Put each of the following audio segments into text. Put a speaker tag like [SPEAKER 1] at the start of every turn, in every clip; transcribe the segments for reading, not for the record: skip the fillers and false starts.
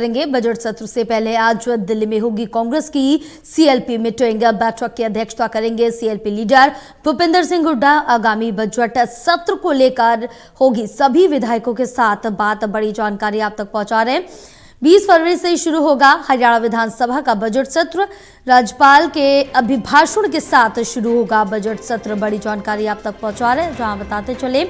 [SPEAKER 1] करेंगे। बजट सत्र से पहले आज दिल्ली में होगी कांग्रेस की सीएलपी मीटिंग। बैठक की अध्यक्षता करेंगे सीएलपी लीडर भूपेंद्र सिंह हुड्डा। आगामी बजट सत्र को लेकर होगी सभी विधायकों के साथ बात। बड़ी जानकारी आप तक पहुंचा रहे हैं। 20 फरवरी से शुरू होगा हरियाणा विधानसभा का बजट सत्र। राज्यपाल के अभिभाषण के साथ शुरू होगा बजट सत्र। बड़ी जानकारी आप तक पहुंचा रहे हैं, जहां बताते चले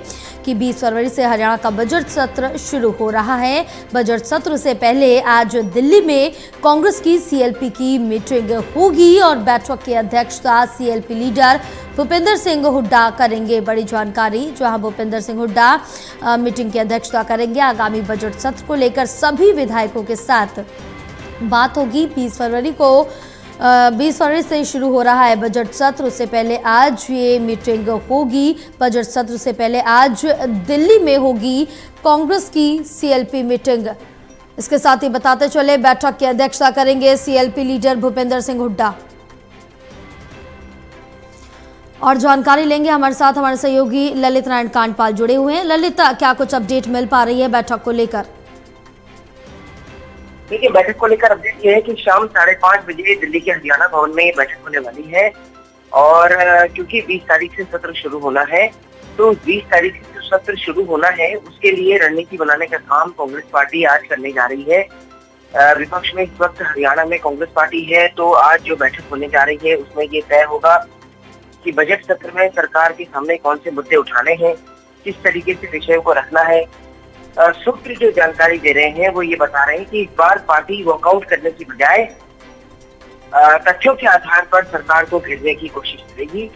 [SPEAKER 1] कि 20 फरवरी से हरियाणा का बजट सत्र शुरू हो रहा है। बजट सत्र से पहले आज दिल्ली में कांग्रेस की सीएलपी की मीटिंग होगी और बैठक की अध्यक्षता सीएलपी लीडर भूपेंद्र सिंह हुड्डा करेंगे। बड़ी जानकारी, जहां भूपेंद्र सिंह हुड्डा मीटिंग की अध्यक्षता करेंगे। आगामी बजट सत्र को लेकर सभी विधायकों के साथ बात होगी। 20 फरवरी से शुरू हो रहा है बजट सत्र। उससे पहले आज ये मीटिंग होगी। बजट सत्र से पहले आज दिल्ली में होगी कांग्रेस की सीएलपी मीटिंग। इसके साथ ही बताते चले बैठक की अध्यक्षता करेंगे सीएलपी लीडर भूपेंद्र सिंह हुड्डा। और जानकारी लेंगे, हमारे साथ हमारे सहयोगी ललित नारायण कांडपाल जुड़े हुए हैं। ललित, क्या कुछ अपडेट मिल पा रही है बैठक को लेकर?
[SPEAKER 2] देखिए, बैठक को लेकर अपडेट ये है कि शाम 5:30 बजे दिल्ली के हरियाणा भवन में ये बैठक होने वाली है। और क्योंकि 20 तारीख से सत्र शुरू होना है, तो 20 तारीख से जो सत्र शुरू होना है उसके लिए रणनीति बनाने का काम कांग्रेस पार्टी आज करने जा रही है। विपक्ष में इस वक्त हरियाणा में कांग्रेस पार्टी है, तो आज जो बैठक होने जा रही है उसमें ये तय होगा कि बजट सत्र में सरकार के सामने कौन से मुद्दे उठाने हैं, किस तरीके से विषयों को रखना है। सूत्र जो जानकारी दे रहे हैं वो ये बता रहे हैं कि इस बार पार्टी वॉकआउट करने की बजाय तथ्यों के आधार पर सरकार को घेरने की कोशिश करेगी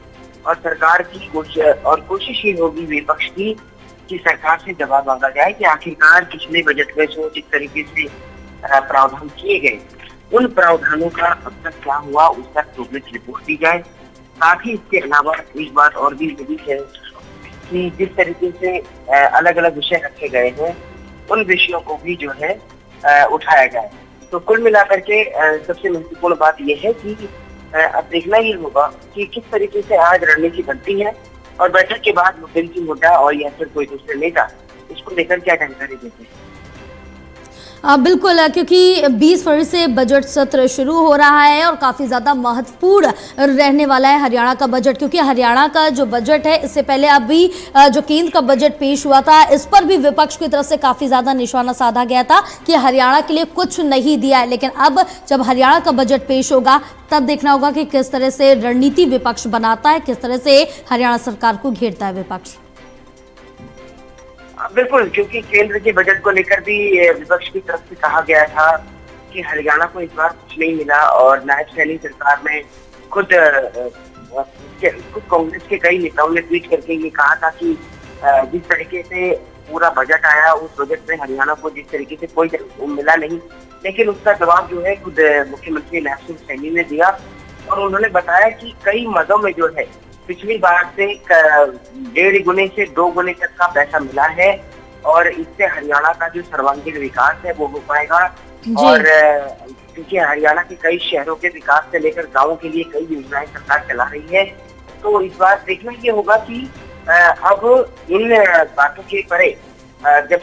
[SPEAKER 2] और सरकार की कोशिश ही होगी विपक्ष की कि सरकार से जवाब मांगा जाए कि आखिरकार पिछले बजट में जो जिस तरीके से प्रावधान किए गए उन प्रावधानों का अब तक क्या हुआ, उस पर प्रोग्रेस रिपोर्ट दी जाए। साथ ही इसके अलावा एक बात और भी जरूरी है कि जिस तरीके से अलग अलग विषय रखे गए हैं उन विषयों को भी जो है उठाया जाए। तो कुल मिलाकर के सबसे महत्वपूर्ण बात यह है कि अब देखना ही होगा कि किस तरीके से आज रणनीति बनती है और बैठक के बाद भूपेंद्र सिंह हुड्डा और या फिर कोई दूसरे नेता इसको लेकर क्या जानकारी देते हैं।
[SPEAKER 1] बिल्कुल, क्योंकि 20 फरवरी से बजट सत्र शुरू हो रहा है और काफ़ी ज़्यादा महत्वपूर्ण रहने वाला है हरियाणा का बजट, क्योंकि हरियाणा का जो बजट है इससे पहले अभी जो केंद्र का बजट पेश हुआ था इस पर भी विपक्ष की तरफ से काफ़ी ज़्यादा निशाना साधा गया था कि हरियाणा के लिए कुछ नहीं दिया है। लेकिन अब जब हरियाणा का बजट पेश होगा तब देखना होगा कि किस तरह से रणनीति विपक्ष बनाता है, किस तरह से हरियाणा सरकार को घेरता है विपक्ष।
[SPEAKER 2] बिल्कुल, क्योंकि केंद्र के बजट को लेकर भी विपक्ष की तरफ से कहा गया था कि हरियाणा को इस बार कुछ नहीं मिला और नायब सैनी सरकार में खुद कांग्रेस के कई नेताओं ने ट्वीट करके ये कहा था कि जिस तरीके से पूरा बजट आया उस बजट में हरियाणा को जिस तरीके से कोई मिला नहीं। लेकिन उसका जवाब जो है खुद मुख्यमंत्री नायब सैनी ने दिया और उन्होंने बताया कि कई मदों में जो है पिछली बार से 1.5 गुने से 2 गुने तक का पैसा मिला है और इससे हरियाणा का जो सर्वांगीण विकास है वो हो पाएगा। और क्योंकि हरियाणा के कई शहरों के विकास से लेकर गाँव के लिए कई योजनाएं सरकार चला रही है, तो इस बार देखना ये होगा कि अब इन बातों के परे जब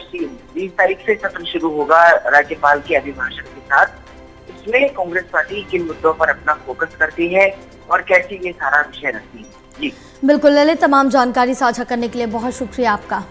[SPEAKER 2] 20 तारीख से सत्र शुरू होगा राज्यपाल के अभिभाषण के साथ, इसमें कांग्रेस पार्टी किन मुद्दों पर अपना फोकस करती है और कैसे ये सारा विषय रखती है। जी
[SPEAKER 1] बिल्कुल ललित, तमाम जानकारी साझा करने के लिए बहुत शुक्रिया आपका।